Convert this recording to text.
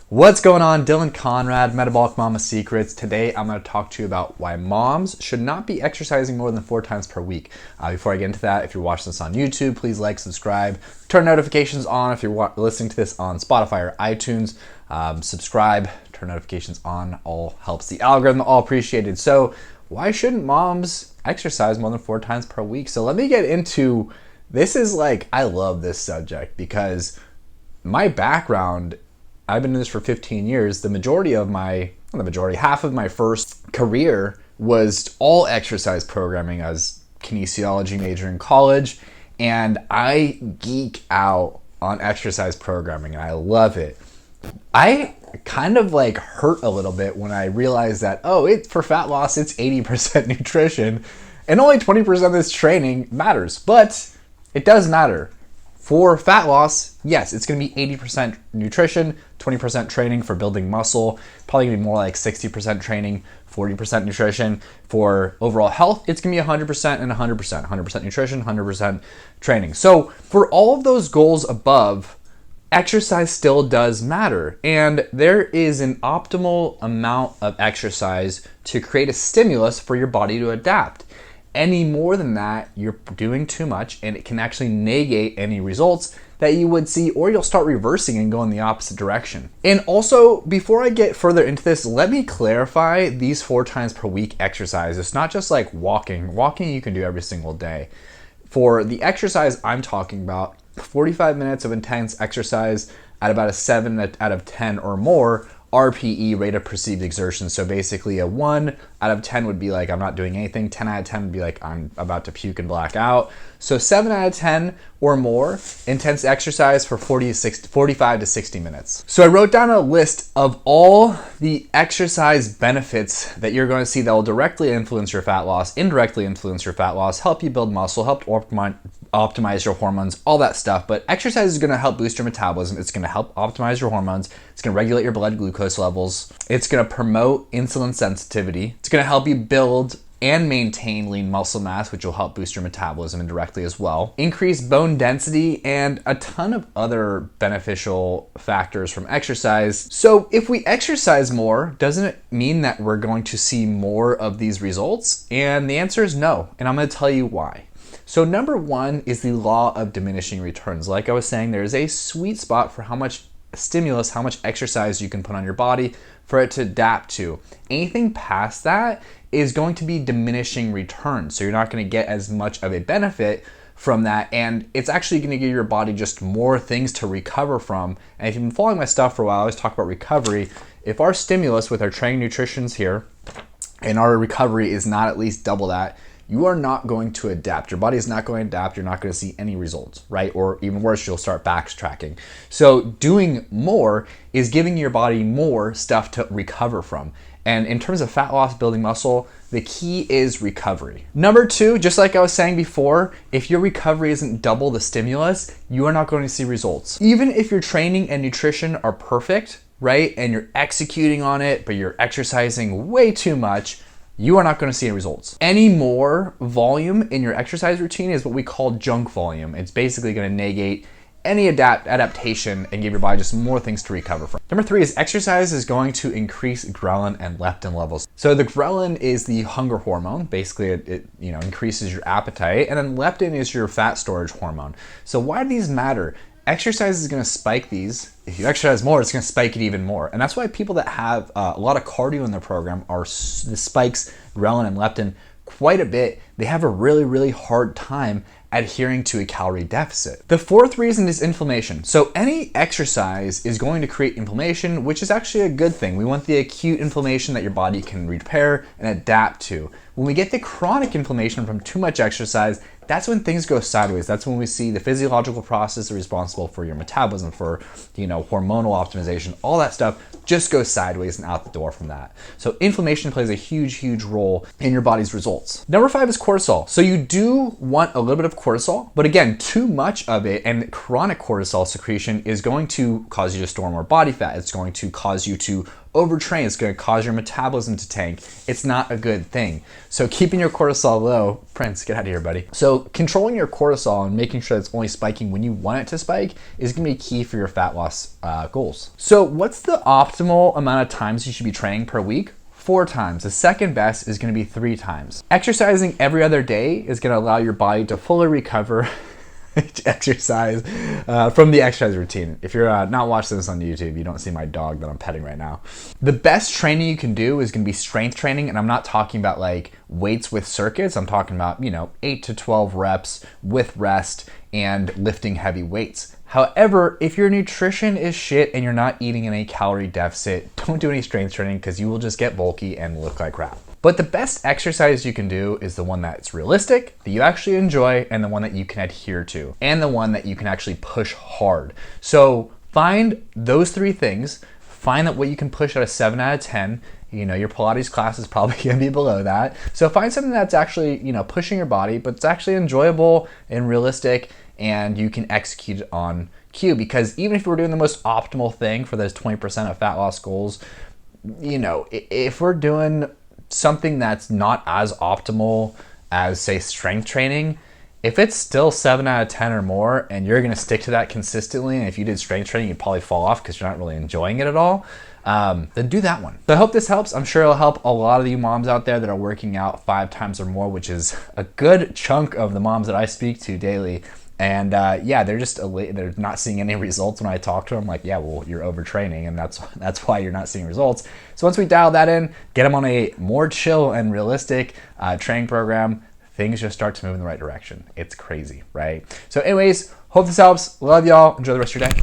What's going on? Dylan Conrad, Metabolic Mama Secrets. Today I'm going to talk to you about why moms should not be exercising more than 4 times per week. Before I get into that, if you're watching this on YouTube, please like, subscribe, turn notifications on. If you're listening to this on Spotify or iTunes, subscribe, turn notifications on. All helps the algorithm, all appreciated. So why shouldn't moms exercise more than 4 times per week? So let me get into, I love this subject because my background, I've been in this for 15 years. Half of my first career was all exercise programming. I was kinesiology major in college, and I geek out on exercise programming, and I love it. I kind of hurt a little bit when I realized that, for fat loss, it's 80% nutrition, and only 20% of this training matters, but it does matter. For fat loss, yes, it's going to be 80% nutrition, 20% training for building muscle, probably going to be more like 60% training, 40% nutrition. For overall health, it's going to be 100% and 100%. 100% nutrition, 100% training. So for all of those goals above, exercise still does matter. And there is an optimal amount of exercise to create a stimulus for your body to adapt. Any more than that, you're doing too much, and it can actually negate any results that you would see, or you'll start reversing and go in the opposite direction. And also, before I get further into this, let me clarify these 4 times per week exercise. It's not just like walking. Walking you can do every single day. For the exercise I'm talking about, 45 minutes of intense exercise at about a 7 out of 10 or more RPE, rate of perceived exertion. So basically a 1 out of 10 would be like I'm not doing anything. 10 out of 10 would be like I'm about to puke and black out. So 7 out of 10 or more intense exercise for 45 to 60 minutes. So I wrote down a list of all the exercise benefits that you're going to see that will directly influence your fat loss, indirectly influence your fat loss, help you build muscle, help optimize your hormones, all that stuff. But exercise is going to help boost your metabolism. It's going to help optimize your hormones. It's going to regulate your blood glucose levels. It's going to promote insulin sensitivity. It's going to help you build and maintain lean muscle mass, which will help boost your metabolism indirectly as well. Increase bone density and a ton of other beneficial factors from exercise. So if we exercise more, doesn't it mean that we're going to see more of these results? And the answer is no, and I'm going to tell you why. So number 1 is the law of diminishing returns. Like I was saying, there is a sweet spot for how much stimulus, how much exercise you can put on your body for it to adapt to. Anything past that is going to be diminishing returns. So you're not going to get as much of a benefit from that, and it's actually going to give your body just more things to recover from. And if you've been following my stuff for a while, I always talk about recovery. If our stimulus with our training nutrition's here and our recovery is not at least double that, you are not going to adapt. Your body is not going to adapt. You're not going to see any results, right? Or even worse, you'll start backtracking. So doing more is giving your body more stuff to recover from. And in terms of fat loss, building muscle, the key is recovery. Number 2, just like I was saying before, if your recovery isn't double the stimulus, you are not going to see results. Even if your training and nutrition are perfect, right? And you're executing on it, but you're exercising way too much, you are not going to see any results. Any more volume in your exercise routine is what we call junk volume. It's basically going to negate any adaptation and give your body just more things to recover from. Number 3 is exercise is going to increase ghrelin and leptin levels. So the ghrelin is the hunger hormone. Basically, it increases your appetite, and then leptin is your fat storage hormone. So why do these matter? Exercise is going to spike these. If you exercise more, it's going to spike it even more. And that's why people that have a lot of cardio in their program the spikes ghrelin and leptin quite a bit. They have a really, really hard time adhering to a calorie deficit. The 4th reason is inflammation. So any exercise is going to create inflammation, which is actually a good thing. We want the acute inflammation that your body can repair and adapt to. When we get the chronic inflammation from too much exercise, that's when things go sideways. That's when we see the physiological process responsible for your metabolism, for hormonal optimization, all that stuff just goes sideways and out the door from that. So inflammation plays a huge, huge role in your body's results. Number 5 is cortisol. So you do want a little bit of cortisol, but again, too much of it and chronic cortisol secretion is going to cause you to store more body fat. It's going to cause you to overtrain, it's going to cause your metabolism to tank. It's not a good thing. So keeping your cortisol low, Prince, get out of here, buddy. So controlling your cortisol and making sure it's only spiking when you want it to spike is going to be key for your fat loss goals. So what's the optimal amount of times you should be training per week? 4 times. The second best is going to be 3 times. Exercising every other day is going to allow your body to fully recover exercise from the exercise routine. If you're not watching this on YouTube, you don't see my dog that I'm petting right now. The best training you can do is going to be strength training, and I'm not talking about like weights with circuits. I'm talking about, 8 to 12 reps with rest and lifting heavy weights. However, if your nutrition is shit and you're not eating in a calorie deficit, don't do any strength training because you will just get bulky and look like crap. But the best exercise you can do is the one that's realistic, that you actually enjoy, and the one that you can adhere to, and the one that you can actually push hard. So find those 3 things. Find that what you can push at a 7 out of 10. Your Pilates class is probably going to be below that. So find something that's actually, pushing your body, but it's actually enjoyable and realistic, and you can execute it on cue. Because even if we're doing the most optimal thing for those 20% of fat loss goals, if we're doing something that's not as optimal as, say, strength training, if it's still 7 out of 10 or more and you're going to stick to that consistently, and if you did strength training, you'd probably fall off because you're not really enjoying it at all, then do that one. So I hope this helps. I'm sure it'll help a lot of you moms out there that are working out 5 times or more, which is a good chunk of the moms that I speak to daily. And they're just they're not seeing any results when I talk to them. Like, yeah, well, you're overtraining, and that's why you're not seeing results. So once we dial that in, get them on a more chill and realistic training program, things just start to move in the right direction. It's crazy, right? So anyways, hope this helps. Love y'all. Enjoy the rest of your day.